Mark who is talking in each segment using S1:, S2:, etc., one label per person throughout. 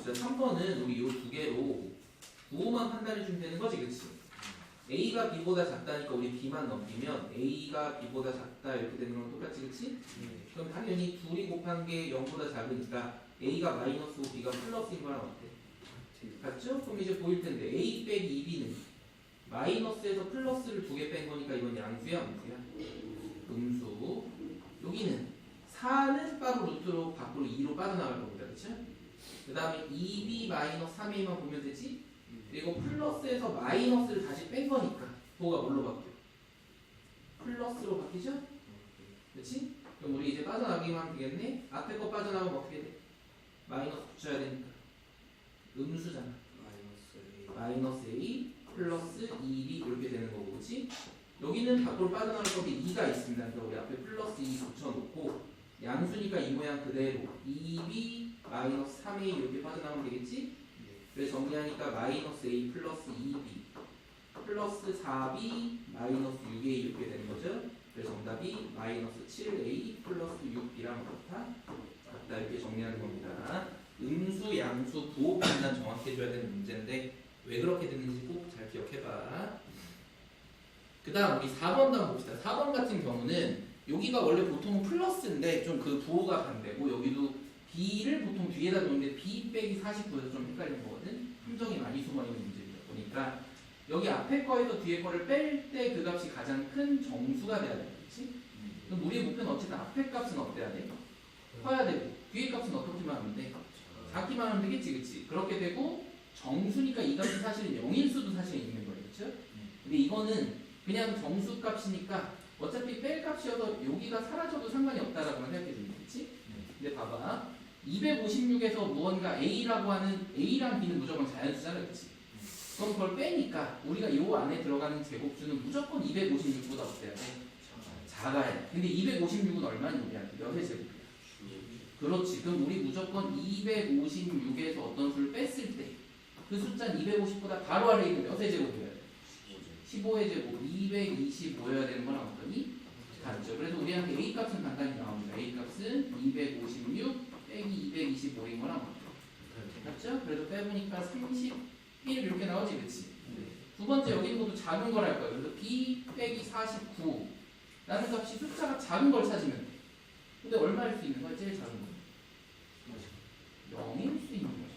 S1: 봅시다. 3번은 우리 요 두 개로 부호만 판단해주면 되는 거지, 그치? A가 B보다 작다니까 우리 B만 넘기면 A가 B보다 작다 이렇게 되는 거랑 똑같지, 그치? 그럼 당연히 둘이 곱한 게 0보다 작으니까 A가 마이너스고 B가 플러스인 거랑 어때? 같죠? 그럼 이제 보일 텐데 A 빼기 2B는 마이너스에서 플러스를 두 개 뺀 거니까 이건 양수야, 음수야? 음수. 여기는 4는 바로 루트로 밖으로 2로 빠져나갈 겁니다, 그쵸? 그 다음에 2B 마이너스 3A만 보면 되지? 그리고 플러스에서 마이너스를 다시 뺀 거니까 뭐가 뭘로 바뀌어? 플러스로 바뀌죠? 그렇지? 그럼 우리 이제 빠져나가기만 하면 되겠네? 앞에 거 빠져나가면 어떻게 돼? 마이너스 붙여야 되니까 음수잖아. 마이너스 A 플러스 2B 이렇게 되는 거고, 그렇지? 여기는 밖으로 빠져나갈 거기 2가 있습니다. 그래서 우리 앞에 플러스 2 붙여놓고 양수니까 이 모양 그대로 2B 마이너스 3A 이렇게 빠져나가면 되겠지? 그래서 정리하니까 마이너스 A 플러스 2B 플러스 4B 마이너스 6A 이렇게 되는 거죠. 그래서 정답이 마이너스 7A 플러스 6B랑 같다 이렇게 정리하는 겁니다. 음수, 양수, 부호 판단 정확히 해줘야 되는 문제인데 왜 그렇게 됐는지 꼭 잘 기억해봐. 그 다음 우리 4번도 한번 봅시다. 4번 같은 경우는 여기가 원래 보통은 플러스인데 좀 그 부호가 반대고 여기도 B를 보통 뒤에다 놓는데 B 빼기 49에서 좀 헷갈리는 거거든. 함정이 많이 숨어있는 문제이다 보니까 여기 앞에 거에서 뒤에 거를 뺄 때 그 값이 가장 큰 정수가 돼야 돼. 그렇지? 그럼 우리의 목표는 어쨌든 앞에 값은 어때야 돼? 커야 되고 뒤에 값은 어떻게만 하면 돼? 작기만 하면 되겠지, 그치? 그렇게 되고 정수니까 이 값이 사실은 0일 수도 사실 있는 거예요, 그렇죠? 근데 이거는 그냥 정수 값이니까 어차피 뺄 값이어서 여기가 사라져도 상관이 없다라고만 생각해 주면 되겠지? 근데 봐봐 256에서 무언가 A라고 하는 A랑 B는 무조건 자연수잖아, 그치? 그럼 그걸 빼니까 우리가 요 안에 들어가는 제곱수는 무조건 256보다 어때야 돼? 작아야 돼. 근데 256은 얼마니 우리한테? 몇의 제곱이야? 그렇지. 그럼 우리 무조건 256에서 어떤 수를 뺐을 때 그 숫자는 250보다 바로 아래에 있는 몇의 제곱이어야 돼? 15의 제곱 225여야 되는 거랑 어떠니? 같죠. 그래서 우리한테 A 값은 간단히 나옵니다. A 값은 256 빼기 225인 거랑 같죠? 그래서 빼보니까 31 이렇게 나오지, 그치? 두 번째 여기 있는 것도 작은 거랄 거예요. 그래서 B 빼기 49 라는 값이 숫자가 작은 걸 찾으면 돼. 근데 얼마일 수 있는 거야? 제일 작은 거 0일 수 있는 거죠.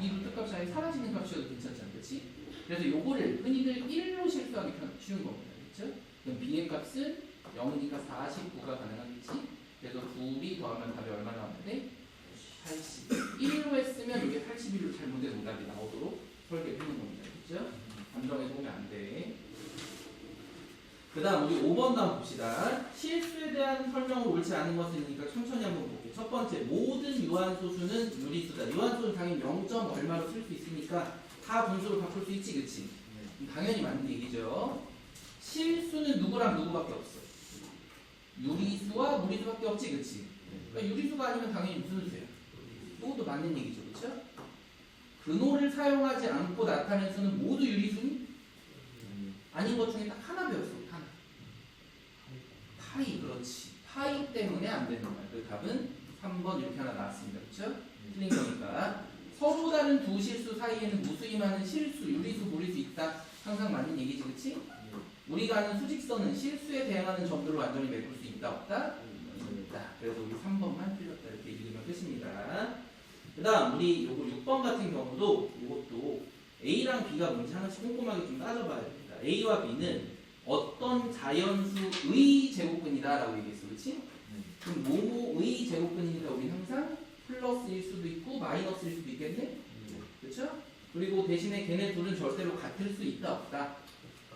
S1: 이 루트 값이 아예 사라지는 값이어도 괜찮잖아, 그치? 그래서 요거를 흔히들 1로 실수하기 쉬운 겁니다. 그렇죠? 그럼 B의 값은 0이니까 49가 가능하겠지? 그래서 2B 더하면 답이 얼마 나왔는데? 80. 1로 했으면 이게 81로 잘못된 오답이 나오도록 설계해 주는 겁니다. 그렇죠? 감정에 보면 안 돼. 그 다음 우리 5번도 한번 봅시다. 실수에 대한 설명을 옳지 않은 것이니까 천천히 한번 볼게요. 첫 번째, 모든 유한소수는 유리수다. 유한소는 당연히 0. 얼마로 쓸 수 있으니까 다 분수로 바꿀 수 있지, 그치? 당연히 맞는 얘기죠. 실수는 누구랑 누구밖에 없어? 유리수와 무리수밖에 없지, 그치? 그러니까 유리수가 아니면 당연히 무슨 수야? 이것도 맞는 얘기죠, 그쵸? 근호를 사용하지 않고 나타낸 수는 모두 유리수니? 아닌 것 중에 딱 하나 배웠어, 하나. 파이, 그렇지. 파이 때문에 안 되는 거야. 그 답은 3번 이렇게 하나 나왔습니다, 그쵸? 틀린 거니까. 서로 다른 두 실수 사이에는 무수히 실수, 유리수, 무리수 있다. 항상 맞는 얘기지, 그치? 우리가 아는 수직선은 실수에 대응하는 점들로 완전히 메꿀 수 있다, 없다? 있다. 그래서 우리 3번만 틀렸다. 이렇게 읽으면 끝입니다. 그 다음, 우리 요거 6번 같은 경우도 이것도 A랑 B가 뭔지 하나씩 꼼꼼하게 좀 따져봐야 됩니다. A와 B는 어떤 자연수의 제곱근이다 라고 얘기했어, 그치? 그럼 뭐뭐의 제곱근이니까 우리 항상 플러스일 수도 있고 마이너스일 수도 있겠네? 그렇죠? 그리고 대신에 걔네 둘은 절대로 같을 수 있다 없다?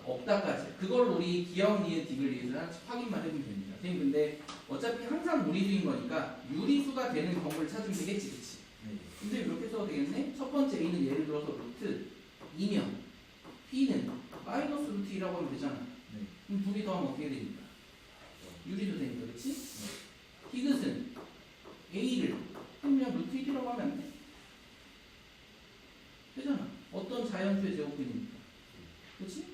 S1: 없다까지. 그걸 우리 기억, 니은, 딕을 위해서 확인만 해보면 됩니다. 선생님 근데 어차피 항상 무리수인 거니까 유리수가 되는 경우를 찾으면 되겠지, 그치? 근데 이렇게 써도 되겠네? 첫 번째 A는 예를 들어서 루트 2면 B는 마이너스 루트 2라고 하면 되잖아. 그럼 둘이 더하면 어떻게 되니까? 유리수 되니까, 그치? 디귿은 A를 그냥 루트 1이라고 하면 안 돼? 되잖아. 어떤 자연수의 제곱근입니까? 그렇지?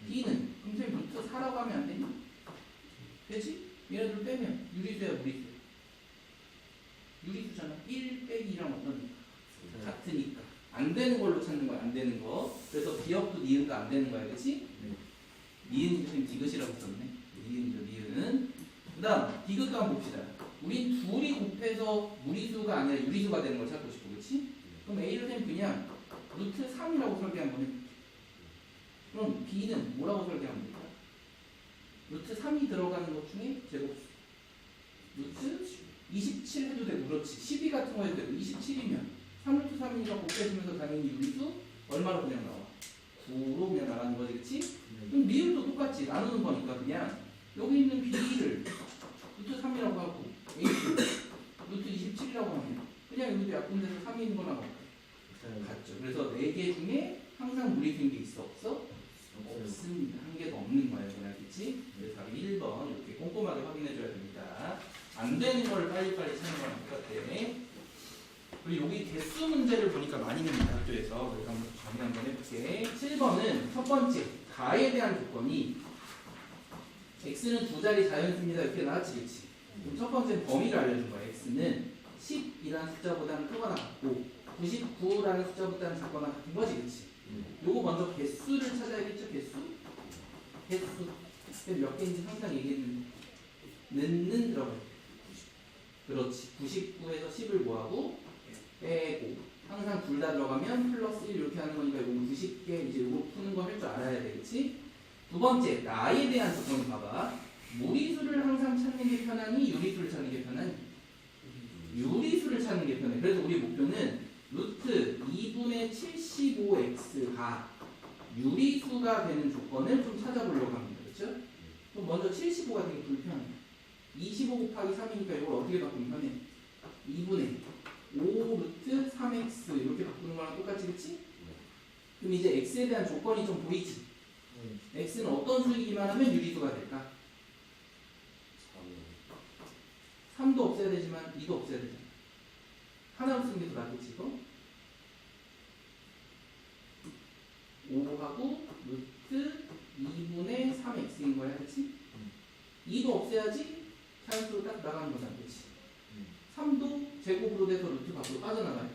S1: B는 그럼 쌤 루트 4라고 하면 안 되니? 되지? 얘네들 빼면 유리수야, 무리수야? 유리수잖아. 1 빼기 2랑 어떤 같은 같으니까 안 되는 걸로 찾는 거야. 안 되는 거. 그래서 기억도 니은도 안 되는 거야. 그렇지? 니은 지금 디귿이라고 썼네. 니은이죠. 니은. 그다음 디귿도 한번 봅시다. 우린 둘이 곱해서 무리수가 아니라 유리수가 되는 걸 찾고 싶고, 그렇지? 그럼 A를 쌤 그냥 루트 3이라고 설계 한번 해볼게. 그럼 B는 뭐라고 설계하면 될까? 루트 3이 들어가는 것 중에 제곱수. 루트 27 해도 되고, 그렇지. 12 같은 거 해도 되고, 27이면 3루트 3이니까 곱해주면서 당연히 유리수 얼마로 그냥 나와? 9로 그냥 나가는 거지, 그렇지? 그럼 리을도 똑같지. 나누는 거니까 그냥 여기 있는 B를 루트 3이라고 하고 A를 루트 27이라고 하면 그냥 여기도 약분돼서 3이 있는 거나 같죠. 그래서 4개 중에 항상 무리수인 게 있어? 없어? 없습니다. 한 개도 없는 거예요. 알겠지? 그래서 답이 1번 이렇게 꼼꼼하게 확인해 줘야 됩니다. 안 되는 걸 빨리빨리 찾는 거랑 똑같아. 그리고 여기 개수 문제를 보니까 많이 냅니다. 학교에서. 그래서 한번 정리 한번 해볼게. 7번은 첫 번째 가에 대한 조건이 x는 두 자리 자연수입니다. 이렇게 나왔지, 그치? 그럼 첫 번째는 범위를 알려준 거야. x는 10이라는 숫자보다는 크거나 같고 99라는 숫자보다는 작거나 같은 거지, 그치? 요거 먼저 개수를 찾아야겠죠, 개수? 개수. 몇 개인지 항상 얘기했는데 는 들어가요. 그렇지. 99에서 10을 뭐하고? 빼고. 항상 둘 다 들어가면 플러스 1 이렇게 하는 거니까 이거 90개 이제 요거 푸는 거 할 줄 알아야 되겠지? 두 번째, 나에 대한 조건을 봐봐. 무리수를 항상 찾는 게 편하니 유리수를 찾는 게 편하니? 유리수를 찾는 게 편해. 그래서 우리 목표는 루트 2분의 75x가 유리수가 되는 조건을 좀 찾아보려고 합니다. 그렇죠? 그럼 먼저 75가 되게 불편해. 25 곱하기 3이니까 이걸 어떻게 바꾸면 편해? 2분의 5 루트 3x 이렇게 바꾸는 거랑 똑같이, 그치? 그럼 이제 x에 대한 조건이 좀 보이지? x는 어떤 수이기만 하면 유리수가 될까? 3도 없애야 되지만 2도 없애야 되잖아. 하나로 쓰는 게 더 낫겠지, 이거? 5하고 루트 2분의 3x인 거야, 그치? 2도 없애야지 자연수로 딱 나가는 거잖아, 그치? 3도 제곱으로 돼서 루트 밖으로 빠져나가야 돼.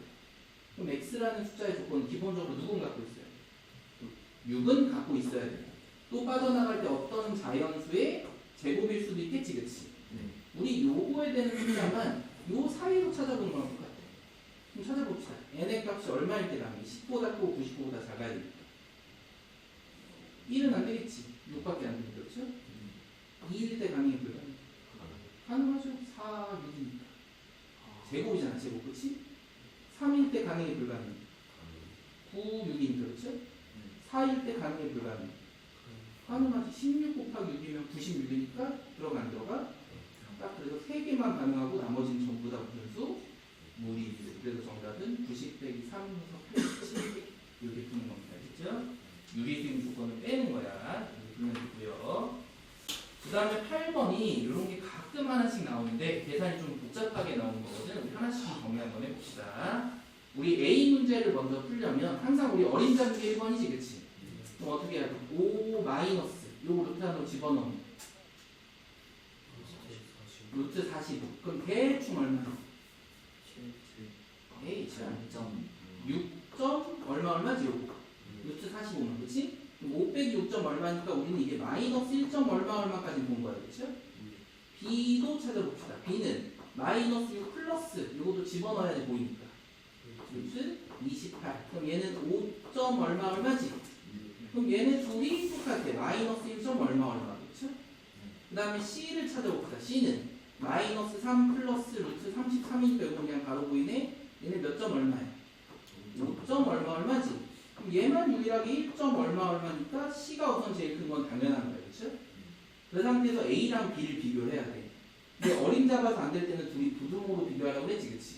S1: 그럼 x라는 숫자의 조건은 기본적으로 누군 갖고 있어요? 6은 갖고 있어야 돼. 또 빠져나갈 때 어떤 자연수의 제곱일 수도 있겠지, 그치? 우리 요거에 대한 숫자만 요 사이로 찾아보는 거랑 똑같아. 그럼 찾아봅시다. n의 값이 얼마일 때 가능해? 10보다 크고 99보다 작아야 되니까. 1은 안 되겠지. 6밖에 안 되니까, 그렇죠? 2일 때 가능해, 불가능해? 가능하죠. 4, 6이니까. 제곱이잖아, 제곱, 그렇지? 3일 때 가능해, 불가능해? 9, 6이니까, 그렇죠? 4일 때 가능해, 불가능해? 가능하지. 16 곱하기 6이면 96이니까 들어가, 안 들어가? 딱 그래서 3개만 가능하고 나머지는 전부 다 분수 무리수. 그래서 정답은 90 빼기 3 해서 87 이렇게 푸는 겁니다. 그렇죠? 유리수인 조건을 빼는 거야. 이렇게 풀면 되고요. 그 다음에 8번이 이런 게 가끔 하나씩 나오는데 계산이 좀 복잡하게 나오는 거거든. 우리 하나씩 정리 한번 해봅시다. 우리 A 문제를 먼저 풀려면 항상 우리 어린 자국의 1번이지, 그치? 그럼 어떻게 해야 돼? 5 마이너스 요 루트 안으로 집어넣으면 루트 45. 그럼 대충 얼마나? 에이, 참. 6점 얼마지 요거? 루트 45만, 그치? 그럼 5 빼기 6점 얼마니까 우리는 이게 마이너스 1점 얼마까지 본 거예요, 그쵸? B도 찾아봅시다. B는 마이너스 6 플러스 요것도 집어넣어야지 보이니까. 루트 28. 그럼 얘는 5점 얼마지? 그럼 얘네 둘이 똑같아. 마이너스 1점 얼마, 그쵸? 그 다음에 C를 찾아봅시다. C는 마이너스 3 플러스 루트 33이니까 이거 그냥 바로 보이네. 얘네 몇 점 얼마야? 5점 얼마지? 그럼 얘만 유일하게 1점 얼마니까 C가 우선 제일 큰 건 당연한 거야, 그렇죠? 그 상태에서 A랑 B를 비교를 해야 돼. 근데 어림 잡아서 안 될 때는 둘이 부등호로 비교하라고 했지, 그치?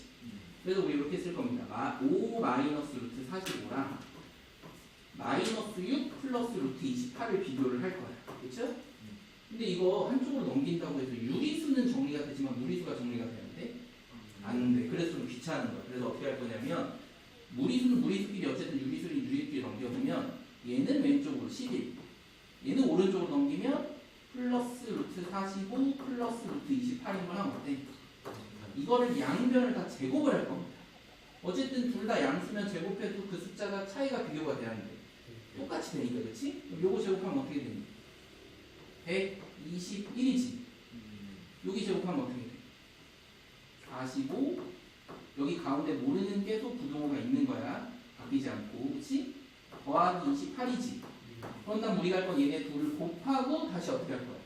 S1: 그래서 우리 이렇게 쓸 겁니다. 5 마이너스 루트 45랑 마이너스 6 플러스 루트 28을 비교를 할 거야, 그렇죠? 근데 이거 한쪽으로 넘긴다고 해서 유리수는 정리가 되지만 무리수가 정리가 되는데 안 돼. 그래서 좀 귀찮은 거야. 그래서 어떻게 할 거냐면 무리수는 무리수끼리 어쨌든 유리수를 유리끼리 넘겨보면 얘는 왼쪽으로 11, 얘는 오른쪽으로 넘기면 플러스 루트 45 플러스 루트 28인 걸 하면 어때? 이거를 양변을 다 제곱을 할 겁니다. 어쨌든 둘 다 양수면 제곱해도 그 숫자가 차이가 비교가 돼야 하는데 똑같이 되니까 그렇지? 그럼 요거 제곱하면 어떻게 되니? 121이지. 여기 제곱하면 어떻게 돼? 45. 여기 가운데 모르는 계속 부동호가 있는 거야. 바뀌지 않고. 그렇지? 더하기 28이지. 그런 다음 우리가 할 건 얘네 둘을 곱하고 다시 어떻게 할 거야?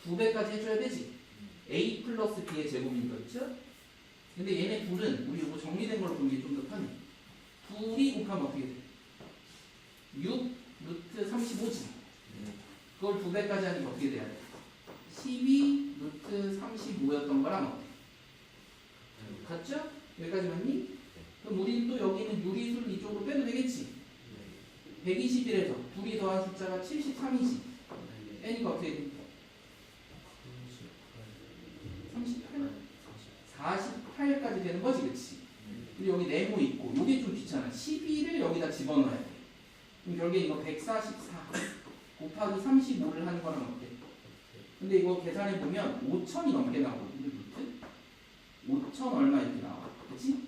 S1: 2배까지 해줘야 되지. A 플러스 B의 제곱인 거 있죠? 근데 얘네 둘은 우리 이거 정리된 걸로 보는 게 좀 더 편해. 둘이 곱하면 어떻게 돼? 6 루트 35지. 그걸 2배까지 하니까 어떻게 돼야 돼? 12 루트 35였던 거랑 어때? 같죠? 여기까지 맞니? 그럼 우리는 또 여기는 유리수를 이쪽으로 빼도 되겠지? 121에서 둘이 더한 숫자가 73이지. 빼니까 어떻게 돼? 38? 48까지 되는 거지, 그치? 그리고 여기 네모 있고, 요게 좀 귀찮아. 12를 여기다 집어넣어야 돼. 그럼 결국에 이거 144 곱하기 35를 하는 거랑 어때? 근데 이거 계산해보면 5천이 넘게 나오거든요, 루트? 5천 얼마 이렇게 나와. 그치?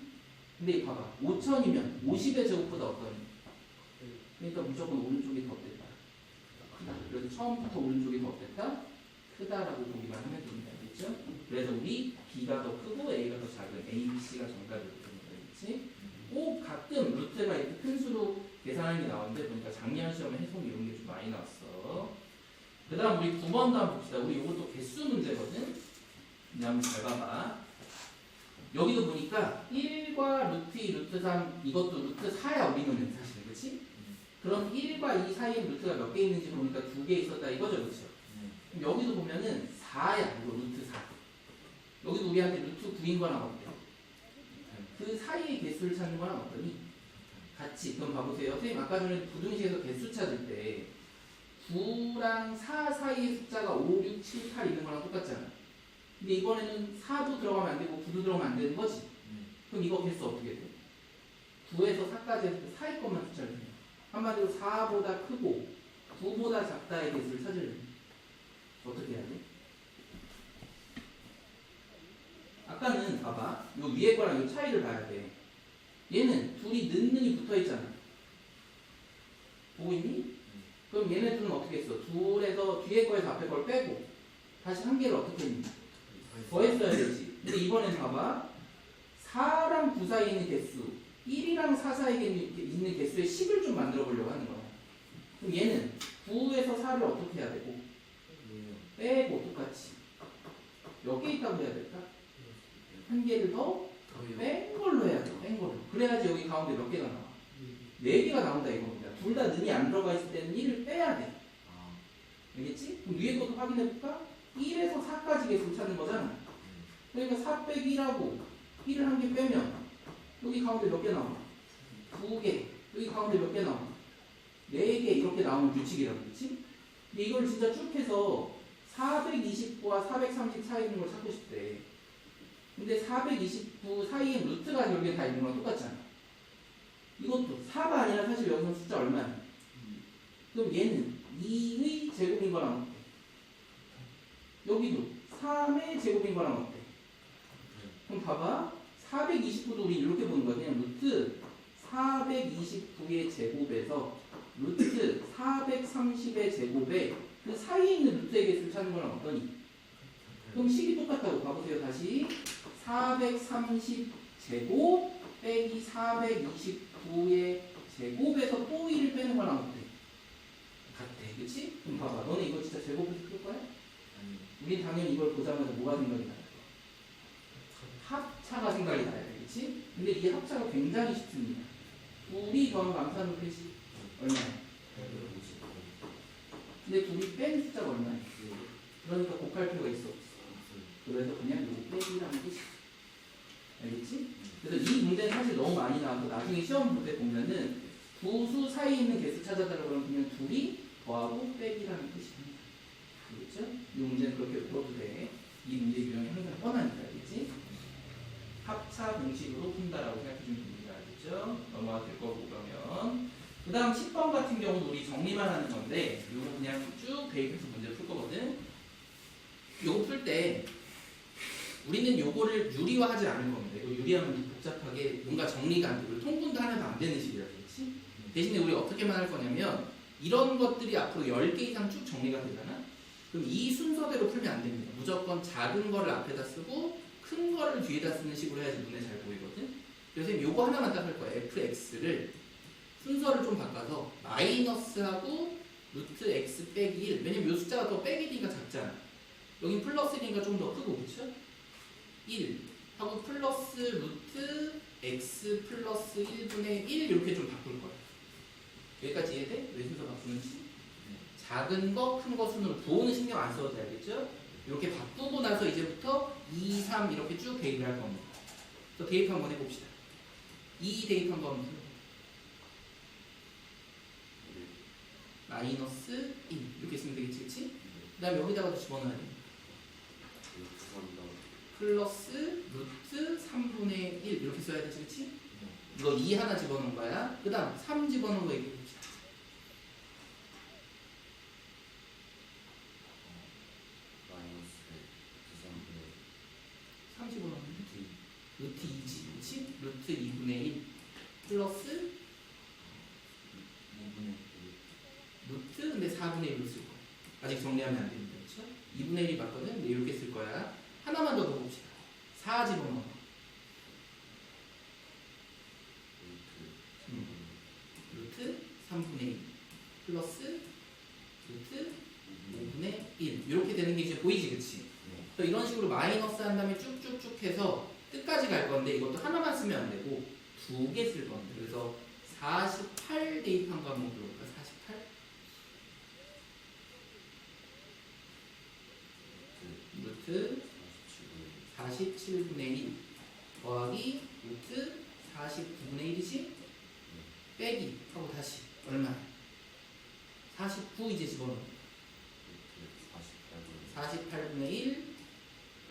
S1: 근데 이거 봐봐. 5천이면 50의 제곱보다 어떠니? 그러니까 무조건 오른쪽이 더 어땠다? 크다. 그래서 처음부터 오른쪽이 더 어땠다? 크다라고 보기만 하면 됩니다. 그렇죠? 그래서 우리 B가 더 크고 A가 더 작은 A, B, C가 정답이 됩니다. 그렇지? 꼭 가끔 루트가 이렇게 큰 수로 계산하는 게 나오는데 보니까 작년 시험에 해석 이런 게 좀 많이 나왔어. 그 다음 우리 9번도 한번 봅시다. 우리 이것도 개수 문제거든? 그냥 한번 잘 봐봐. 여기도 보니까 1과 루트 2, 루트 3 이것도 루트 4야 우리는 사실. 그렇지? 그럼 1과 2 사이에 루트가 몇 개 있는지 보니까 2개 있었다 이거죠. 그렇죠? 그럼 여기도 보면은 4야. 이거 루트 4. 여기도 우리한테 루트 9인 거랑 어때? 그 사이의 개수를 찾는 거랑 어떠니? 같이. 그럼 봐보세요. 선생님 아까 전에 부등식에서 개수 찾을 때 9랑 4 사이의 숫자가 5, 6, 7, 8 있는 거랑 똑같잖아. 근데 이번에는 4도 들어가면 안 되고 9도 들어가면 안 되는 거지? 그럼 이거 개수 어떻게 돼? 9에서 4까지 해서 4의 것만 숫자를 해요. 한마디로 4보다 크고 9보다 작다의 개수를 찾으려면 어떻게 해야 돼? 아까는 봐봐. 요 위에 거랑 요 차이를 봐야 돼. 얘는 둘이 는이 붙어 있잖아. 보고 있니? 그럼 얘네 둘은 어떻게 했어? 둘에서 뒤에 거에서 앞에 걸 빼고 다시 한 개를 어떻게 했니? 더했어야 되지. 근데 이번엔 봐봐. 4랑 9 사이에 있는 개수 1이랑 4 사이에 있는 개수의 10을 좀 만들어 보려고 하는 거야. 그럼 얘는 9에서 4를 어떻게 해야 되고? 빼고 똑같이. 몇 개 있다고 해야 될까? 한 개를 더 뺀 걸로 해야 돼. 뺀 걸로. 그래야지 여기 가운데 몇 개가 나와? 4개가 나온다 이겁니다. 둘 다 는이 안 들어가 있을 때는 1을 빼야 돼. 알겠지? 그럼 위에 것도 확인해볼까? 1에서 4까지 개수를 찾는 거잖아. 그러니까 4 빼기 1하고 1을 한 개 빼면 여기 가운데 몇 개 나와? 2개. 여기 가운데 몇 개 나와? 4개 이렇게 나오는 규칙이라고 그렇지? 근데 이걸 진짜 쭉 해서 429와 430 사이에 있는 걸 찾고 싶대. 근데 429 사이에 루트가 결국에 다 있는 거랑 똑같잖아. 이것도 4가 아니라 사실 여기서 숫자 얼마야? 그럼 얘는 2의 제곱인 거랑 어때? 여기도 3의 제곱인 거랑 어때? 그럼 봐봐. 429도 우리 이렇게 보는 거야. 그냥 루트 429의 제곱에서 루트 430의 제곱에 그 사이에 있는 루트의 개수를 찾는 거랑 어떠니? 그럼 식이 똑같다고 봐보세요. 다시 430 제곱 빼기 429의 제곱에서 또 1을 빼는 거랑 어때? 같아. 그치? 그럼 봐봐. 너네 이거 진짜 제곱해서 풀 거야? 우린 당연히 이걸 보자마자 뭐가 생각이 나요? 합차가 생각이 나요. 그치? 근데 이 합차가 굉장히 쉽습니다. 둘이 더한 감산은 표시 얼마야? 근데 둘이 뺀 숫자가 얼마야? 그러니까 곱할 필요가 있어. 그래서 그냥 이거 빼기라는 뜻이야. 알겠지? 그래서 이 문제는 사실 너무 많이 나와서 나중에 시험 볼 때 보면은 두 수 사이에 있는 개수 찾아달라고 그러면 그냥 둘이 더하고 빼기라는 뜻입니다. 알겠죠? 이 문제는 그렇게 풀어도 돼. 이 문제 유형이 항상 뻔하니까. 알겠지? 합차 공식으로 푼다라고 생각해주면 됩니다. 알겠죠? 넘어가 될 거고 그러면 그 다음 10번 같은 경우는 우리 정리만 하는 건데 이거 그냥 쭉 대입해서 문제 풀 거거든. 이거 풀 때 우리는 요거를 유리화하지 않을 겁니다. 이거 유리하면 더 복잡하게 뭔가 정리가 안 되고 통분도 하나도 안 되는 식이라 그렇지? 대신에 우리 어떻게만 할 거냐면 이런 것들이 앞으로 10개 이상 쭉 정리가 되잖아? 그럼 이 순서대로 풀면 안 됩니다. 무조건 작은 거를 앞에다 쓰고 큰 거를 뒤에다 쓰는 식으로 해야지 눈에 잘 보이거든? 그래서 요거 하나만 딱 할 거야. fx를 순서를 좀 바꿔서 마이너스하고 루트 x 빼기 1. 왜냐면 요 숫자가 더 빼기 1이니까 작잖아. 여긴 플러스 1이니까 좀 더 크고, 그쵸? 1 하고 플러스 루트 x 플러스 1분의 1 이렇게 좀 바꿀 거야. 여기까지 이해돼? 왜 순서 바꾸는지? 작은 거, 큰 거 순으로 부호는 신경 안 써도 돼, 알겠죠? 이렇게 바꾸고 나서 이제부터 2, 3 이렇게 쭉 대입을 할 겁니다. 또 대입 한번 해봅시다. 2 대입한 거 하면 마이너스 1 이렇게 쓰면 되겠지, 그치? 그 다음에 여기다가도 집어넣어야 돼. 플러스 루트 3분의 1 이렇게 써야 되지, 그치? 이거 2 하나 집어넣은 거야. 그 다음 3 집어넣은 거 얘기해봅시다. 루트 2지, 그치? 루트 2분의 1 플러스 루트 근데 4분의 1로 쓸 거야. 아직 정리하면 안 됩니다, 그쵸? 2분의 1이 맞거든? 근데 이렇게 쓸 거야. 하나만 더 넣어봅시다. 4 집어넣어. 루트 3분의 1 플러스 루트 5분의 1 이렇게 되는 게 이제 보이지, 그치? 또 이런 식으로 마이너스 한 다음에 쭉쭉쭉 해서 끝까지 갈 건데 이것도 하나만 쓰면 안 되고 2개 쓸 건데 그래서 48 대입한 거 한번 볼까? 48 루트 47분의 1 더하기 루트 49분의 1이지? 빼기 하고 다시 얼마? 49 이제 집어넣어. 48분의 1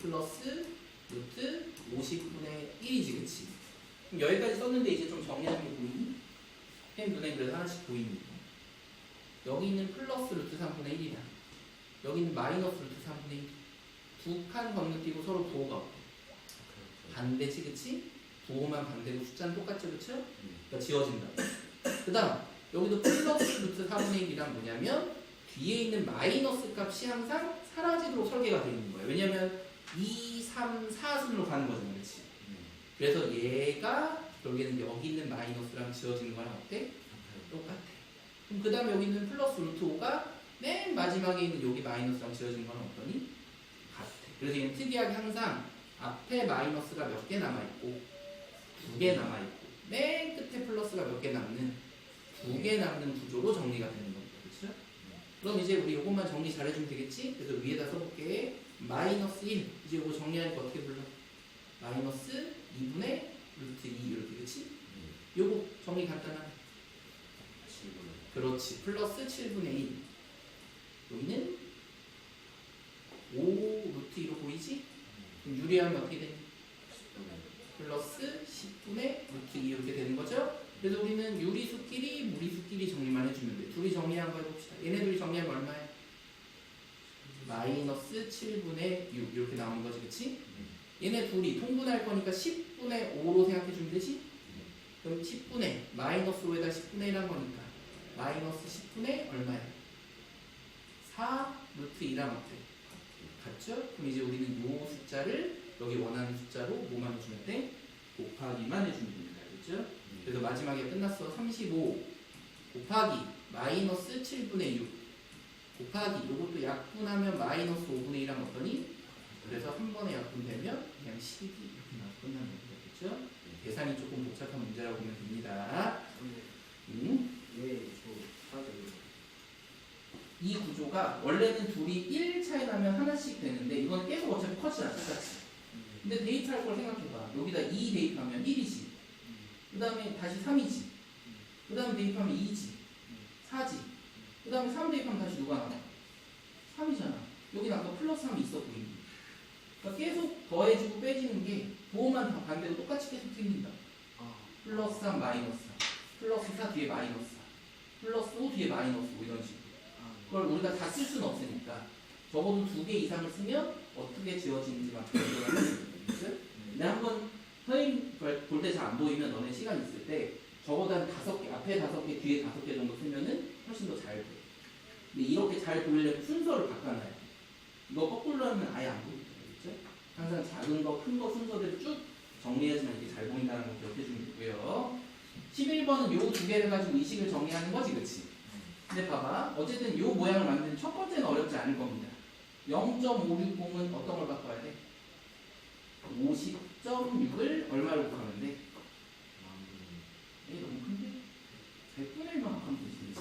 S1: 플러스 루트 50분의 1이지, 그치? 그럼 여기까지 썼는데 이제 좀 정리하는 게 보이니? 펜 눈에 그래도 하나씩 보입니다. 여기 있는 플러스 루트 3분의 1이랑 여기 있는 마이너스 루트 3분의 1 두 칸 건너뛰고 서로 부호가 없대. 반대지, 그치? 부호만 반대고 숫자는 똑같죠, 그쵸? 그러니까 지워진다. 그 다음 여기도 플러스 루트 4분의 1이란 뭐냐면 뒤에 있는 마이너스 값이 항상 사라지도록 설계가 되어 있는 거예요. 왜냐면 2, 3, 4 순으로 가는 거잖아, 그치? 그래서 얘가 결국에는 여기 있는 마이너스랑 지워지는 거랑 어때? 똑같아. 그럼 그 다음에 여기 있는 플러스 루트 5가 맨 마지막에 있는 여기 마이너스랑 지워지는 거랑 어떠니? 같아. 그래서 얘는 특이하게 항상 앞에 마이너스가 몇 개 남아있고 2개 남아있고 맨 끝에 플러스가 몇 개 남는 2개 남는 구조로 정리가 되는 겁니다. 그렇죠? 그럼 이제 우리 이것만 정리 잘해주면 되겠지? 그래서 위에다 써볼게. 마이너스 1 이제 이거 정리하니까 어떻게 불러? 마이너스 2분의 루트 2 이렇게, 그치? 요거 정리 간단하네. 그렇지. 플러스 7분의 1 여기는 5 루트 2로 보이지? 그럼 유리하면 어떻게 되니? 플러스 10분의 루트 2 이렇게 되는 거죠? 그래서 우리는 유리수끼리 무리수끼리 정리만 해주면 돼. 둘이 정리한 거 해봅시다. 얘네 둘이 정리하면 얼마야? 마이너스 7분의 6 이렇게 나오는 거지, 그치? 얘네 둘이 통분할 거니까 10분의 5로 생각해주면 되지? 그럼 10분의 마이너스 5에다 10분의 1 한 거니까 마이너스 10분의 얼마야? 4 루트 2랑 어때? 같죠? 그럼 이제 우리는 요 숫자를 여기 원하는 숫자로 뭐만 해주면 돼? 곱하기만 해주면 됩니다. 알겠죠? 그래서 마지막에 끝났어. 35 곱하기 마이너스 7분의 6 곱하기 요것도 약분하면 마이너스 5분의 1하면 어떠니? 그래서 한 번에 약분되면 그냥 12 이렇게 나와서 끝나는 거죠. 그렇죠? 계산이 조금 복잡한 문제라고 보면 됩니다. 이 구조가 원래는 둘이 1 차이 나면 하나씩 되는데 이건 계속 어차피 커지잖아, 똑같이. 근데 대입할 걸 생각해봐. 여기다 2 대입하면 1이지. 그 다음에 다시 3이지. 그 다음에 대입하면 2지. 4지. 그 다음에 3 대입하면 다시 누가 나와? 3이잖아. 여기는 아까 플러스 3이 있어 보이니. 그러니까 계속 더해지고 빼지는 게 부호만 다 반대로 똑같이 계속 틀린다. 플러스 3 마이너스 4. 플러스 4 뒤에 마이너스 4. 플러스 5 뒤에 마이너스 5 이런 식으로. 그걸 우리가 다 쓸 수는 없으니까 적어도 2개 이상을 쓰면 어떻게 지워지는지만 배워야 되는 거죠. 근데 한번 선생님 볼 때 잘 안 보이면 너네 시간 있을 때 적어도 한 5개, 앞에 5개, 뒤에 5개 정도 쓰면은 훨씬 더 잘 보여. 근데 이렇게 잘 보이려면 순서를 바꿔놔야 돼. 이거 거꾸로 하면 아예 안 보이거든요. 그렇죠? 항상 작은 거, 큰 거 순서대로 쭉 정리해야지만 이게 잘 보인다는 거 기억해 주면 되고요. 11번은 요 두 개를 가지고 의식을 정리하는 거지, 그치? 근데 봐봐. 어쨌든 요 모양을 만드는 첫 번째는 어렵지 않을 겁니다. 0.560은 어떤 걸 바꿔야 돼? 50.6을 얼마로 곱하면 돼? 너무 큰데? 100분의 1만 곱하면 되지, 그치?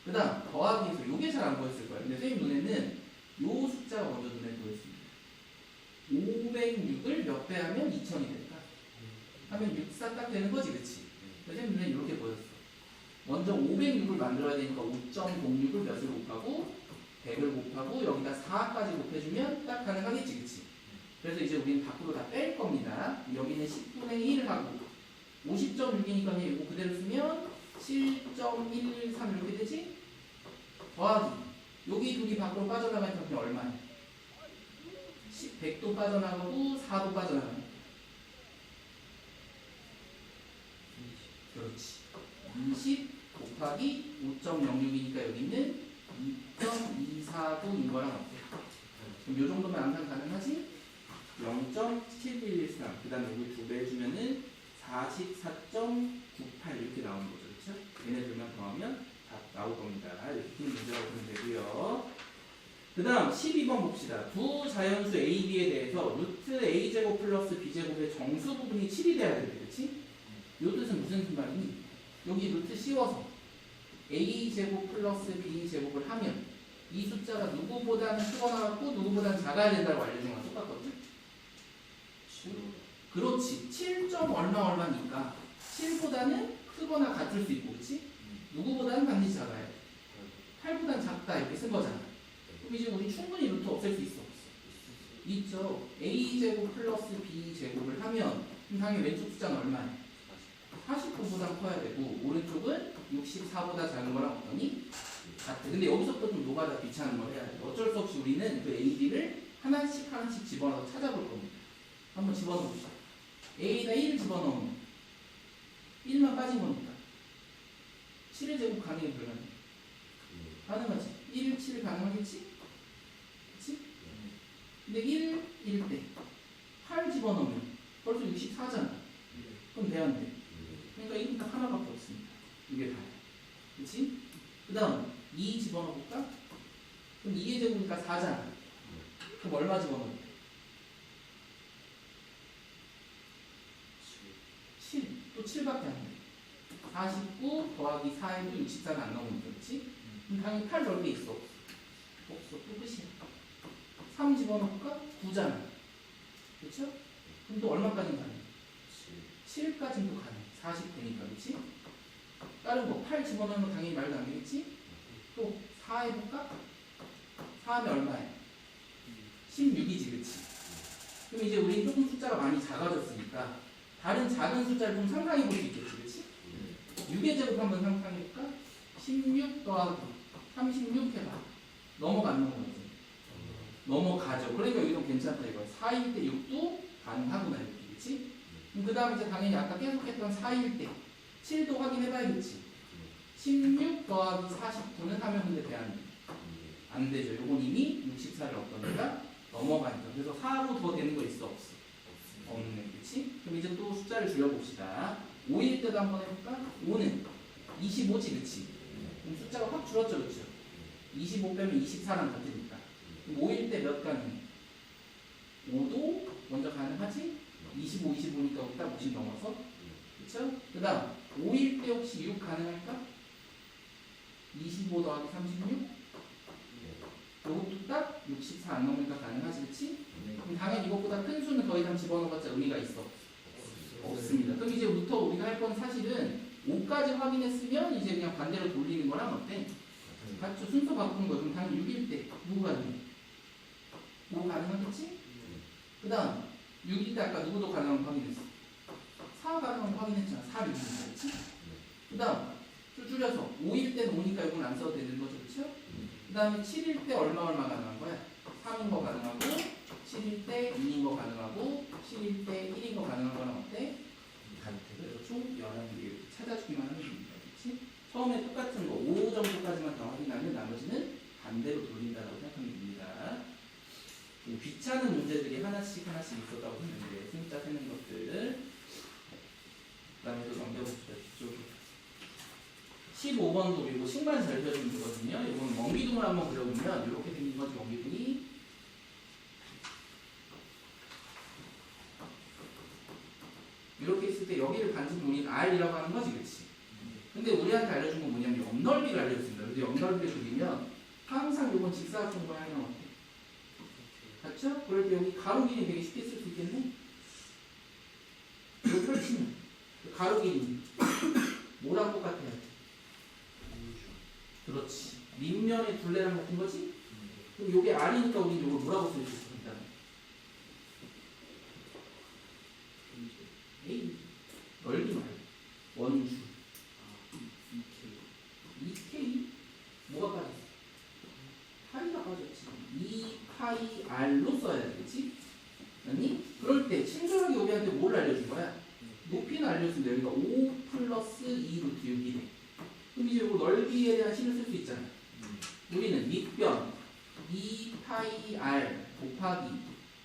S1: 그 다음 더하기에서 요게 잘 안 보였을 거야. 근데 선생님 눈에는 요 숫자가 먼저 눈에 보였습니다. 506을 몇 배 하면 2000이 될까? 하면 64 딱 되는 거지, 그치? 선생님 눈에 이렇게 보였어. 먼저 506을 만들어야 되니까 5.06을 몇을 곱하고 100을 곱하고 여기다 4까지 곱해주면 딱 가능하겠지, 그치? 그래서 이제 우리는 밖으로 다 뺄 겁니다. 여기는 10분의 1을 하고 50.6이니까 이거 그대로 쓰면 7.113 이렇게 되지? 더하기 여기 둘이 밖으로 빠져나가니까 그냥 얼마야? 100도 빠져나가고 4도 빠져나가네. 그렇지. 20 곱하기 5.06이니까 여기는 2.249인 거랑 어때? 그럼 요 정도면 항상 가능하지? 0.7113. 그 다음에 여기 2배 해주면은 44.98 이렇게 나오는 거죠. 그렇죠? 얘네들만 더하면 다 나올 겁니다. 이렇게 푸는 문제라고 보면 되고요. 그 다음 12번 봅시다. 두 자연수 A, B에 대해서 루트 A제곱 플러스 B제곱의 정수 부분이 7이 돼야 되는데, 그렇지? 요 뜻은 무슨 말이니? 여기 루트 씌워서 A제곱 플러스 B제곱을 하면 이 숫자가 누구보다는 크거나 같고 누구보다는 작아야 된다고 알려준 거랑 똑같거든? 그렇지. 7. 얼마니까 7보다는 크거나 같을 수 있고, 그렇지? 누구보다는 반드시 작아야 돼. 8보다는 작다 이렇게 쓴 거잖아. 그럼 이제 우리 충분히 루트 없앨 수 있어, 없어? 있죠. A제곱 플러스 B제곱을 하면 당연히 왼쪽 숫자는 얼마야? 49보다 커야 되고 오른쪽은 64보다 작은 거랑 어떠니? 같아. 근데 여기서부터 좀 노가다 귀찮은 걸 해야 돼. 어쩔 수 없이 우리는 그 A, B를 하나씩 집어넣어서 찾아볼 겁니다. 한번 집어넣어봅시다. A에다 1을 집어넣으면 1만 빠진 거니까 7의 제곱 가능해 불가능해? 가능하지. 1, 7 가능하겠지? 그치? 근데 1일 때 8 집어넣으면 벌써 64잖아. 그럼 돼야 안 돼? 그러니까 이건 딱 하나밖에 없습니다. 이게 다야. 그치? 그 다음 2 집어넣어볼까? 그럼 2의 제곱이니까 4잖아. 그럼 얼마 집어넣을까? 7. 또 7밖에 안 돼. 49 더하기 4에도 64가 안 나오니까, 그렇지? 그럼 당연히 8 넓게 있어. 없어. 또 끝이야. 3 집어넣을까? 9잖아. 그렇죠? 그럼 또 얼마까지 가네? 7까지는 또 가네. 40 되니까, 그렇지? 다른 거 8 집어넣으면 당연히 말도 안 되겠지? 또 4 해볼까? 4 하면 얼마야? 16이지, 그렇지? 그럼 이제 우리 조금 숫자가 많이 작아졌으니까 다른 작은 숫자를 좀 상상해 볼 수 있겠지, 그렇지? 6의 제곱 한번 상상해 볼까? 16 더하기 36 해봐. 넘어가 안 넘어가지? 넘어가죠. 그러니까 여기도 괜찮다 이거야. 4일 때 6도 가능하구나 이렇게, 그렇지? 그 다음에 이제 당연히 아까 계속했던 4일 때 7도 확인해봐야겠지. 16 더하기 49는 하면 근데 돼 안 돼? 안 되죠. 요건 이미 64를 어떠니까 넘어가니까. 그래서 4로 더 되는 거 있어 없어? 없네. 그치? 그럼 이제 또 숫자를 줄여봅시다. 5일 때도 한번 해볼까? 5는 25지, 그치? 그럼 숫자가 확 줄었죠, 그쵸? 25 빼면 24랑 같으니까. 그럼 5일 때 몇 가능해? 5도 먼저 가능하지? 25, 25니까 여기다 50 넘어서. 그쵸? 그 다음 5일 때 혹시 6 가능할까? 25 더하기 36? 이것도 딱 64 안 넘으니까 가능하지, 그치? 그럼 당연히 이것보다 큰 수는 더 이상 집어넣어봤자 의미가 있어? 없습니다. 그럼 이제부터 우리가 할 건 사실은 5까지 확인했으면 이제 그냥 반대로 돌리는 거랑 어때? 맞죠? 순서 바꾸는 거예요. 그럼 당연히 6일 때 누구 가능해? 5 가능하겠지? 그 다음 6일 때 아까 누구도 가능한 거 확인했어? 4 가능한 거 확인했잖아. 4, 6이니까, 그치? 그 다음 좀 줄여서 5일 때는 5니까 이건 안 써도 되는 거죠, 그쵸? 그 다음에 7일 때 얼마 가능한 거야? 3인 거 가능하고 10일 때 2인 거 가능하고 10일 때 1인 거 가능한 거랑 어때? 그래서 총 11개 찾아주기만 하면 됩니다. 그렇지? 처음에 똑같은 거 5 정도까지만 더 확인하면 나머지는 반대로 돌린다라고 생각하면 됩니다. 귀찮은 문제들이 하나씩 있었다고 보면 돼요. 숫자 세는 것들. 그 다음에 또 넘겨봅시다. 뒤쪽으로. 15번도 그리고 식만 잘 그려주면 되거든요. 이거는 원기둥을 한번 그려보면 이렇게 생긴 거지. 원기둥이 이렇게 있을 때 여기를 반지름 우리는 R이라고 하는 거지, 그렇지? 근데 우리한테 알려준 건 뭐냐면 옆넓이를 알려줬습니다. 그래서 옆넓이를 그리면 항상 이건 직사각형 모양이 나왔대. 맞죠? 그럴 때 여기 가로 길이 되게 쉽게 쓸 수 있겠네? 이거 펼치면 가로 길이 뭐랑 똑같아요? 그렇지. 밑면의 둘레랑 같은 거지? 그럼 이게 R이니까 우리는 이걸 뭐라고 쓸 수 있습니다? A 넓이 말고 원주 2K 뭐가 빠졌어? 파이가 빠졌지. 2파이 R로 써야 되겠지? 아니? 그럴 때 친절하게 우리한테 뭘 알려준 거야? 높이는 알려준다. 여기가 5 플러스 2 루트 6이래. 그럼 이제 이거 넓이에 대한 식을 쓸 수 있잖아. 우리는 밑변 2파이 R 곱하기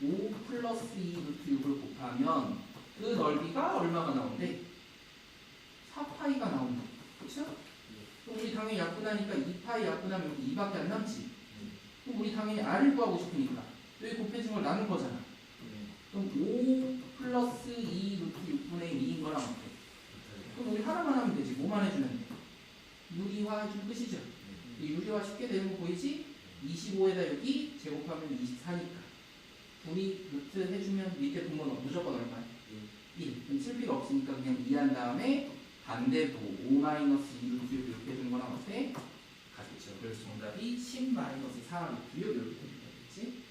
S1: 5 플러스 2 루트 6을 곱하면 그 넓이가 얼마가 나온대? 4파이가 나온다. 그렇죠? 그럼 우리 당연히 약분하니까 2파이 약분하면 여기 2밖에 안 남지. 그럼 우리 당연히 R을 구하고 싶으니까 여기 곱해진 걸 나눌 거잖아. 그럼 5 플러스 2 루트 6분의 2인 거랑 어때? 그럼 우리 하나만 하면 되지. 뭐만 해주면 돼? 유리화 해주면 끝이죠. 유리화 쉽게 되는 거 보이지? 25에다 여기 제곱하면 24니까 둘이 루트 해주면 밑에 분모는 무조건 얼마야? 1. 그럼 칠 필요 없으니까 그냥 2한 다음에 반대도 5 마이너스 2 루트 6 이렇게 해주는 거랑 어때? 같죠. 그래서 정답이 10 마이너스 4 루트 6 이렇게 됩니다. 그렇지?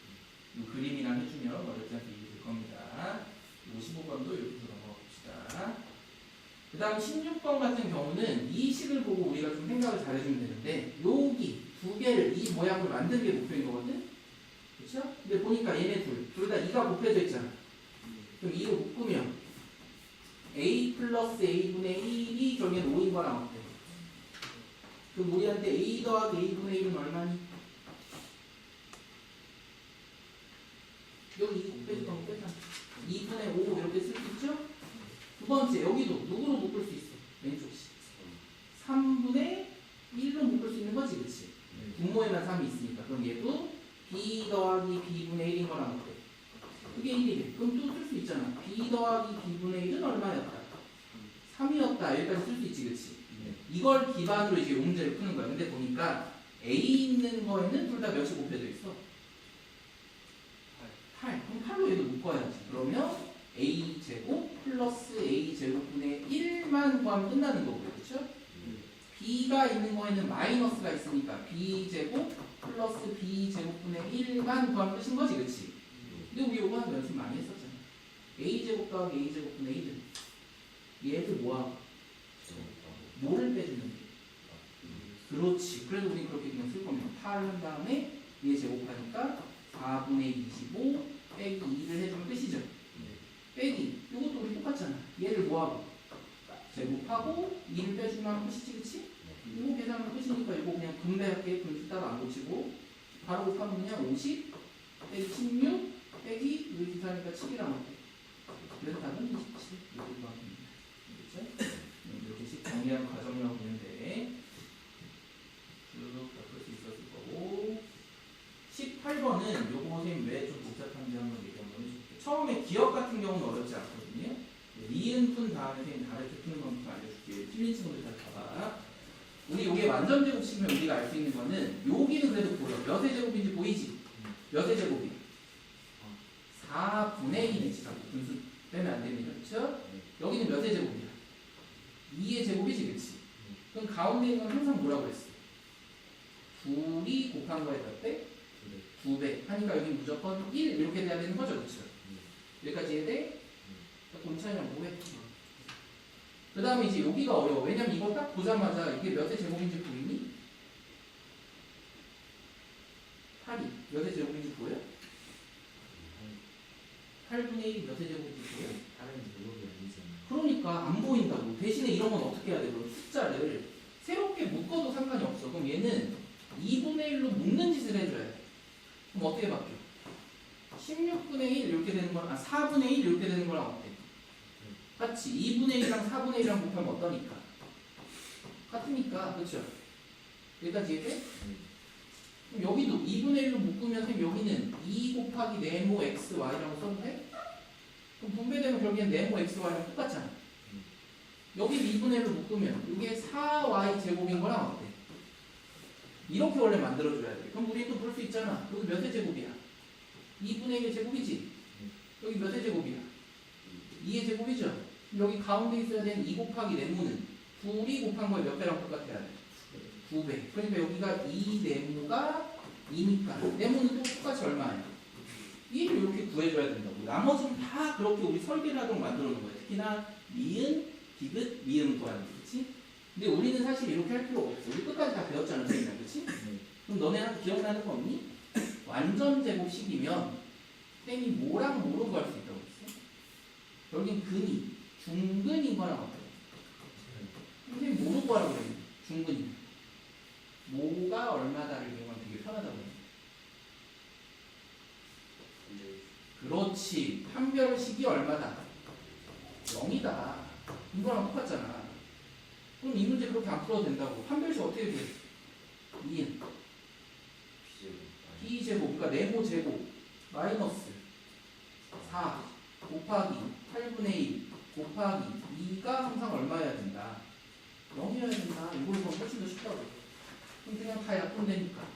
S1: 이 그림이랑 해주면 어렵지 않게 이해될 겁니다. 55번도 이렇게 넘어가 봅시다. 그 다음 16번 같은 경우는 이 식을 보고 우리가 좀 생각을 잘 해주면 되는데 여기 두 개를 이 모양을 만드는 게 목표인 거거든? 그렇죠? 근데 보니까 얘네 둘 다 2가 곱해져 있잖아. 그럼 2로 묶으면 a 플러스 a분의 1이 저기는 5인 거랑 어때? 그럼 우리한테 a 더하기 a분의 1은 얼마니? 여기 2 곱해졌던 거 뺐잖아. 2분의 5 이렇게 쓸 수 있죠? 두 번째 여기도 누구로 묶을 수 있어? 왼쪽 식 3분의 1로 묶을 수 있는 거지, 그치? 분모에만 3이 있으니까. 그럼 얘도 b 더하기 b분의 1인 거랑 어때? 그게 1이래. 그럼 또 쓸 수 있잖아. b 더하기 b분의 1은 얼마였다? 3이었다. 여기까지 쓸 수 있지, 그치? 이걸 기반으로 이제 문제를 푸는 거야. 근데 보니까 a 있는 거에는 둘 다 몇이 곱해져 있어? 8. 그럼 8로 얘도 묶어야지. 그러면 a제곱 플러스 a제곱분의 1만 구하면 끝나는 거고요. 그렇죠? b가 있는 거에는 마이너스가 있으니까 b제곱 플러스 b제곱분의 1만 구하면 끝인 거지. 그렇지? 근데 우리 요거 하면 연습 많이 했었잖아. a제곱 더하기 a제곱분의 1은 얘들 뭐하고? 뭐를 빼주는 게? 그렇지. 그래도 우리 그렇게 그냥 쓸 거면 8 한 다음에 얘 제곱하니까 4분의 25 빼기 2를 해주면 끝이죠. 빼기 이것도 우리 똑같잖아. 얘를 뭐하고? 제곱하고 2를 빼주면 끝이지, 그치? 이거 계산하면 끝이니까 이거 그냥 분배할게. 분수 따로 안 고치고 바로 곱하면 그냥 50 빼기 16 빼기 여기 계산하니까 7이랑 어때? 그래서 답은 27 이렇게 구합니다. 그렇죠? 이렇게 식 정리하는 과정이라고 보는데 쭉 바꿀 수 있었을 거고 18번은 요거 선생님 왜 좀 복잡한지 한번 얘기 한번 해줄게요. 처음에 기억 같은 경우는 어렵지 않거든요. 니은푼 다음에 선생님 다르게 푸는 방법 알려줄게요. 틀린 친구들 잘 봐봐. 우리 요게 완전제곱식이면 우리가 알 수 있는 거는 여기는 그래도 보여. 몇의 제곱인지 보이지? 몇의 제곱이? 4분의 1이네. 지금 분수 빼면 안 됩니다. 그렇죠? 여기는 몇의 제곱이야? 2의 제곱이지, 그렇지? 그럼 가운데 있는 건 항상 뭐라고 했어? 둘이 곱한 거에 몇 배? 2배 하니까 여기 무조건 1 이렇게 돼야 되는 거죠, 그렇죠? 여기까지 해야 돼? 곰차이랑 뭐해? 그 다음에 이제 여기가 어려워. 왜냐면 이거 딱 보자마자 이게 몇의 제곱인지 보이니? 8이 몇의 제곱인지 보여? 8분의 1이 몇의 제곱이지?
S2: 다른 제곱이 아니잖아.
S1: 그러니까 안 보인다고. 대신에 이런 건 어떻게 해야 돼? 그럼 숫자를 새롭게 묶어도 상관이 없어. 그럼 얘는 2분의 1로 묶는 짓을 해줘야 돼. 그럼 어떻게 바뀌어? 16분의 1 이렇게 되는 거랑 4분의 1 이렇게 되는 거랑 어때? 같이 2분의 1이랑 4분의 1이랑 곱하면 어떠니까? 같으니까. 그렇죠? 여기까지 이해돼? 그럼 여기도 2분의 1로 묶으면 선생님 여기는 2 곱하기 네모 xy라고 써도 돼? 그럼 분배되면 결국엔 네모 xy랑 똑같잖아. 여기를 2분의 1로 묶으면 이게 4y 제곱인 거랑 어때? 이렇게 원래 만들어줘야 돼. 그럼 우리 또 볼 수 있잖아. 여기 몇의 제곱이야? 2분의 1의 제곱이지? 여기 몇의 제곱이야? 2의 제곱이죠? 여기 가운데 있어야 되는 2 곱하기 네모는 둘이 곱한 거에 몇 배랑 똑같아야 돼? 2배. 그러니까 여기가 2 네모가 2니까 네모는 또 똑같이 얼마예요? 1을 이렇게 구해줘야 된다고. 나머지는 다 그렇게 우리 설계를 하도록 만들어 놓은 거예요. 특히나 미은, 디귿, 미음 구하는 거, 그렇지? 근데 우리는 사실 이렇게 할 필요가 없어. 우리 끝까지 다 배웠잖아, 선생님, 그렇지? 그럼 너네 기억나는 거 없니? 완전 제곱식이면 쌤이 뭐랑 뭐로 구할 수 있다고 했어? 여긴 근이, 중근인 거랑 어때요? 선생님 뭐로 구하라고 그랬니? 중근이. 뭐가 얼마다를 이용하면 되게 편하다고 했니? 그렇지. 판별식이 얼마다? 0이다. 이거랑 똑같잖아. 그럼 이 문제 그렇게 안 풀어도 된다고. 판별식 어떻게 돼? 2은 b제곱, 그러니까 네모 제곱 마이너스 4 곱하기 8분의 1 곱하기 2가 항상 얼마여야 된다? 0이어야 된다. 이걸 보면 훨씬 더 쉽다고. 그럼 그냥 다 약분되니까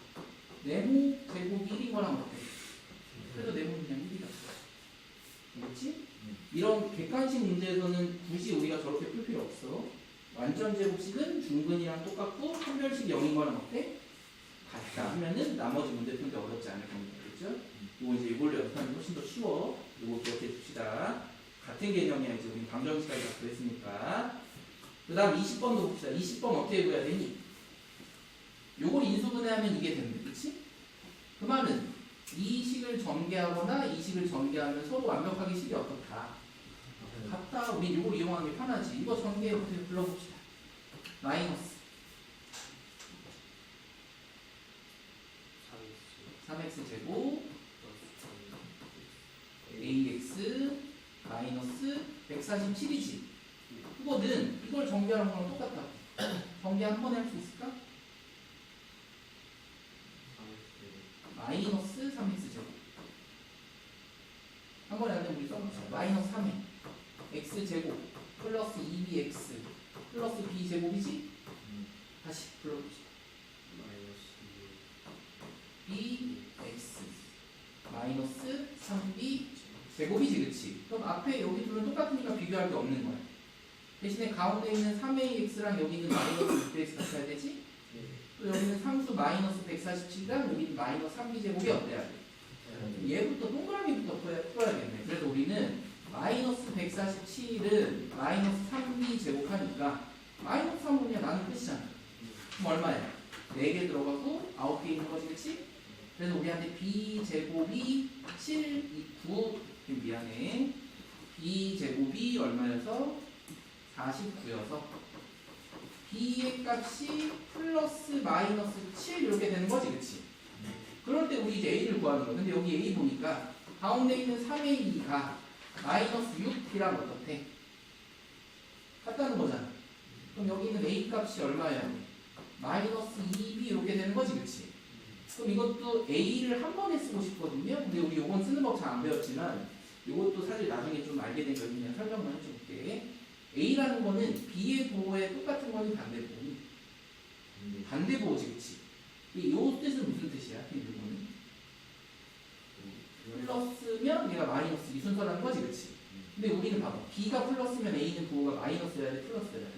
S1: 네모 제곱이 1인 거랑 어때? 그래서 네모는 그냥 1이다. 알겠지? 이런 객관식 문제에서는 굳이 우리가 저렇게 풀 필요 없어. 완전 제곱식은 중근이랑 똑같고 판별식이 0인 거랑 어때? 같다 하면은 나머지 문제 풀기 어렵지 않을 겁니다. 그렇죠? 이거 이제 이걸로 연습하면 훨씬 더 쉬워. 이거 기억해 줍시다. 같은 개념이야. 이제 우리 방정식까지 다 그랬으니까. 그 다음 20번도 봅시다. 20번 어떻게 구해야 되니? 요걸 인수분해하면 이게 되는데, 그치? 그 말은 이 식을 전개하거나 이 식을 전개하면 서로 완벽하게 식이 어떻다? 같다. 우리 이걸 이용하는 게 편하지. 이거 전개 어떻게 불러봅시다. 마이너스 3x 제곱 ax 마이너스 147이지. 그거는 이걸 전개하는 거랑 똑같다. 전개 한 번에 할 수 있을까? 마이너스 3x 제곱 한 번에 안 되면 우리 써보자. 마이너스 3에 x 제곱 플러스 2bx 플러스 b 제곱이지? 다시 불러봅시다. bx 마이너스 3b 제곱이지, 그치? 그럼 앞에 여기 둘은 똑같으니까 비교할 게 없는 거야. 대신에 가운데 있는 3ax랑 여기 있는 마이너스 6x 같아야 되지? 또 여기는 상수 마이너스 147이랑 여기는 마이너스 3b 제곱이 어때야 돼? 얘부터 동그라미부터 풀어야겠네. 그래서 우리는 마이너스 147은 마이너스 3b 제곱하니까 마이너스 3분이야 나는 끝이잖아. 그럼 얼마야? 4개 들어가고 9개 있는 거지, 그치? 그래서 우리한테 b 제곱이 7, 9 미안해. b 제곱이 얼마여서? 49여서 b의 값이 플러스 마이너스 7 이렇게 되는 거지, 그치? 그럴 때 우리 이제 a를 구하는 거야. 근데 여기 a 보니까 가운데 있는 3a가 마이너스 6b랑 어떻대? 같다는 거잖아. 그럼 여기 있는 a 값이 얼마야? 마이너스 2b 이렇게 되는 거지, 그치? 그럼 이것도 a를 한 번에 쓰고 싶거든요. 근데 우리 요건 쓰는 법 잘 안 배웠지만 이것도 사실 나중에 좀 알게 된 거니까 그냥 설명만 해줄게. a라는 거는 b의 보호에 똑같은 거니 반대보호? 반대보호지, 그치? 이 뜻은 무슨 뜻이야? 이거는 플러스면 얘가 마이너스 이 순서라는 거지, 그치? 근데 우리는 봐봐. b가 플러스면 a는 보호가 마이너스여야 돼, 플러스여야 돼?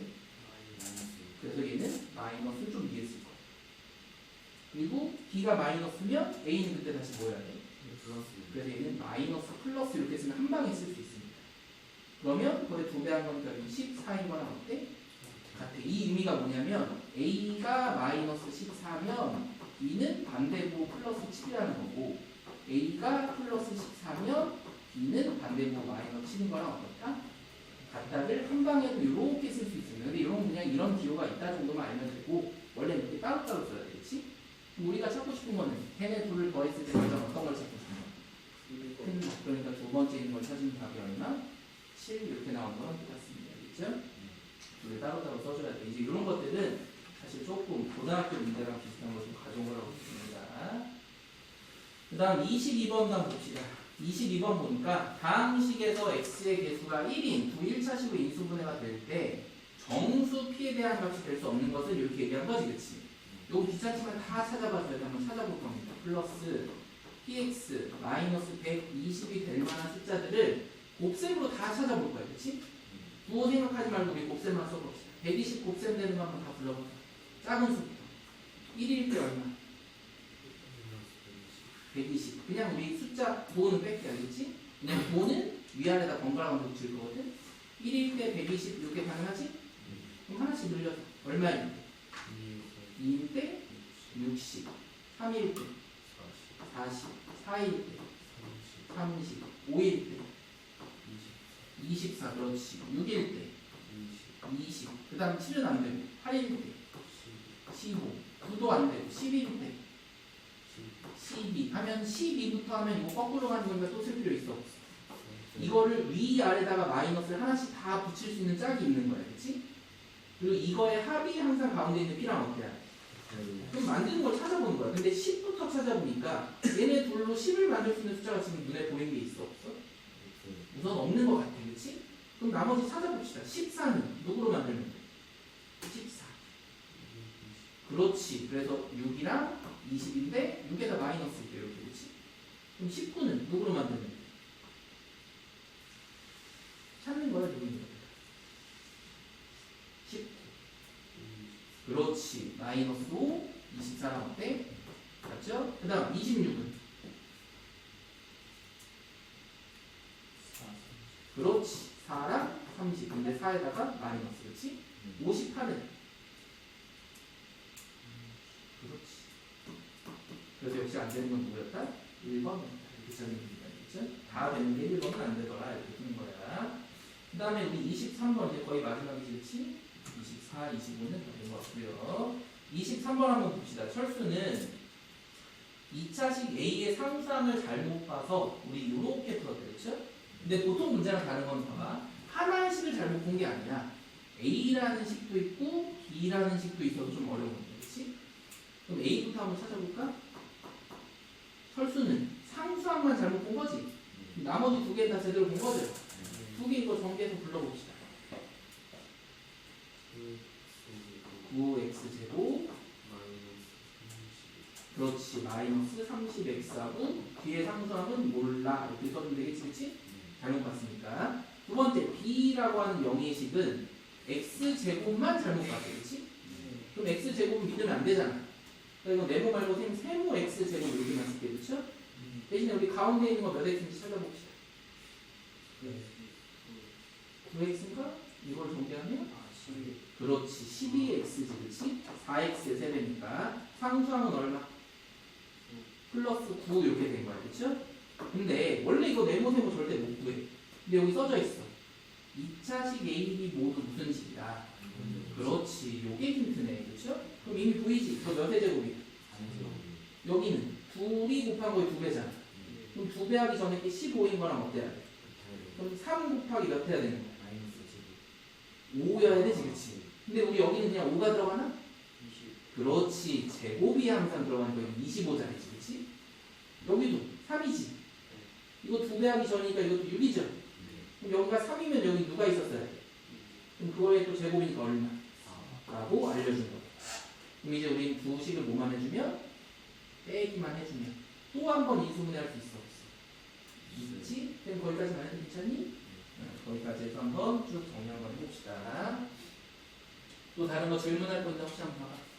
S1: 그래서 얘는 마이너스를 좀 위에 쓸 거야. 그리고 b가 마이너스면 a는 그때 다시 뭐 해야 돼? 그래서 얘는 마이너스 플러스 이렇게 쓰면 한 방에 쓸 수 있습니다. 그러면 거의 2배 한 거니까 14인 거랑 어때? 같아. 이 의미가 뭐냐면 a가 마이너스 14면 b는 반대보 플러스 7이라는 거고 a가 플러스 14면 B는 반대로 마이너스 치는 거랑 어떨까? 같다를 한 방에도 이렇게 쓸 수 있어요. 근데 이런 그냥 이런 기호가 있다 정도만 알면 되고 원래는 이렇게 따로따로 써야 되겠지? 그럼 우리가 찾고 싶은 거는 걔네 둘을 더했을 때 가장 어떤 걸 찾고 싶은 거야? 큰 거. 그러니까 두 번째 있는 걸 찾으면 답이 얼마? 7 이렇게 나오는 거랑 똑같습니다. 알겠죠? 둘을 따로따로 써줘야 돼. 이제 이런 것들은 사실 조금 고등학교 문제랑 비슷한 걸 좀 가져온 거라고 보십니다. 그 다음 22번 한번 봅시다. 22번 보니까 다음 식에서 x의 개수가 1인 두 1차식으로 인수분해가 될 때 정수 p에 대한 값이 될 수 없는 것을 이렇게 얘기한 거지, 그치? 요거 귀찮지만 다 찾아봐줘야 돼. 한번 찾아볼 겁니다. 플러스 px 마이너스 120이 될 만한 숫자들을 곱셈으로 다 찾아볼 거야, 그치? 부호 생각하지 말고 우리 곱셈만 써봅시다. 120 곱셈 되는 거 한번 다 불러보자. 작은 수부터 1일 때 얼마? 120. 그냥 우리 숫자 부호는 뺄게, 알겠지? 그냥 부호는 위아래다 번갈아 가면서 붙일 거거든. 1일 때 120 이렇게 가능하지? 그럼 하나씩 늘려서 얼마일 때? 2일 때 60, 3일 때 40, 4일 때 30, 5일 때 24, 그렇지. 6일 때 20, 그 다음 7은 안 되고 8일 때 15, 9도 안 되고 10일 때 12 하면 12부터 하면 이거 거꾸로 가는 거니까 또 쓸 필요 있어 없어? 이거를 위아래다가 마이너스를 하나씩 다 붙일 수 있는 짝이 있는 거야, 그치? 그리고 이거의 합이 항상 가운데 있는 P랑 어때야? 그럼 만드는 걸 찾아보는 거야. 근데 10부터 찾아보니까 얘네 둘로 10을 만들 수 있는 숫자가 지금 눈에 보이는 게 있어 없어? 우선 없는 것 같아, 그치? 그럼 나머지 찾아봅시다. 14는 누구로 만들면 돼? 14. 그렇지. 그래서 6이랑 20인데 6에다 마이너스 있게 이렇게, 그치? 그럼 19는 누구로 만들면 돼? 찾는 거야, 누구인 거야? 19. 그렇지. 마이너스 5, 24랑 어때? 맞죠? 그 다음 26은? 그렇지. 4랑 30. 근데 4에다가 마이너스, 그렇지? 58은? 그렇지. 그래서 역시 안 되는 건 누구였다? 1번이었다. 이렇게 적용됩니다. 그렇죠? 다 되는데 1번은 안 되더라. 이렇게 푸는 거야. 그 다음에 우리 23번 이제 거의 마지막이지, 그렇지? 24, 25는 다 된 것 같고요. 23번 한번 봅시다. 철수는 2차식 A의 상수함을 잘못 봐서 우리 이렇게 풀었대, 그렇죠? 근데 보통 문제랑 다른 건 봐봐. 하나의 식을 잘못 본 게 아니라 A라는 식도 있고 B라는 식도 있어서 좀 어려운 건데, 그렇지? 그럼 A부터 한번 찾아볼까? 철수는 상수함만 잘못 본 거지? 나머지 두 개는 다 제대로 본 거죠? 두 개 이거 전개해서 불러봅시다. 9x제곱 그렇지. 마이너스 30x하고 뒤에 상수함은 몰라. 이렇게 써주면 되겠지, 그치? 잘못 봤으니까. 두 번째 b라고 하는 영의식은 x제곱만 잘못 봤어, 그치? 그럼 x제곱은 믿으면 안 되잖아. 그러니까 이거 네모 말고 세모 x제곱 여기만 쓸게, 그쵸? 대신에 우리 가운데 있는 거 몇 x인지 찾아봅시다. 9x인가? 이걸 정리하면? 그렇지. 12x지, 그치? 4x의 세배니까 상수함은 얼마? 플러스 9 이렇게 된 거야, 그쵸? 근데 원래 이거 네모 세모 절대 못 구해. 근데 여기 써져 있어. 2차식 A, B 모두 무슨 식이다? 그렇지. 요게 힌트네, 그쵸? 그럼 이미 보이지? 이거 몇의 제곱이야? 여기는 둘이 곱한 거에 2배잖아. 그럼 2배 하기 전에 이게 15인 거랑 어때야 돼? 그럼 3 곱하기 몇 해야 되는 거야? 5여야 되지, 그치? 근데 우리 여기는 그냥 5가 들어가나? 그렇지. 제곱이 항상 들어가는 거 25짜리지, 그치? 여기도 3이지. 이거 2배 하기 전이니까 이것도 6이죠. 그럼 여기가 3이면 여기 누가 있었어야 돼? 그럼 그거에 또 제곱이니까 얼마? 라고 알려준 거야. 그럼 이제 우린 두 식을 뭐만 해주면? 빼기만 해주면 또 한 번 인수분해할 수 있어 없어? 있지? 그럼 거기까지만 해도 괜찮니? 거기까지 해서 한번 쭉 정리 한번 해봅시다. 또 다른 거 질문할 건데 혹시 한번 봐봐.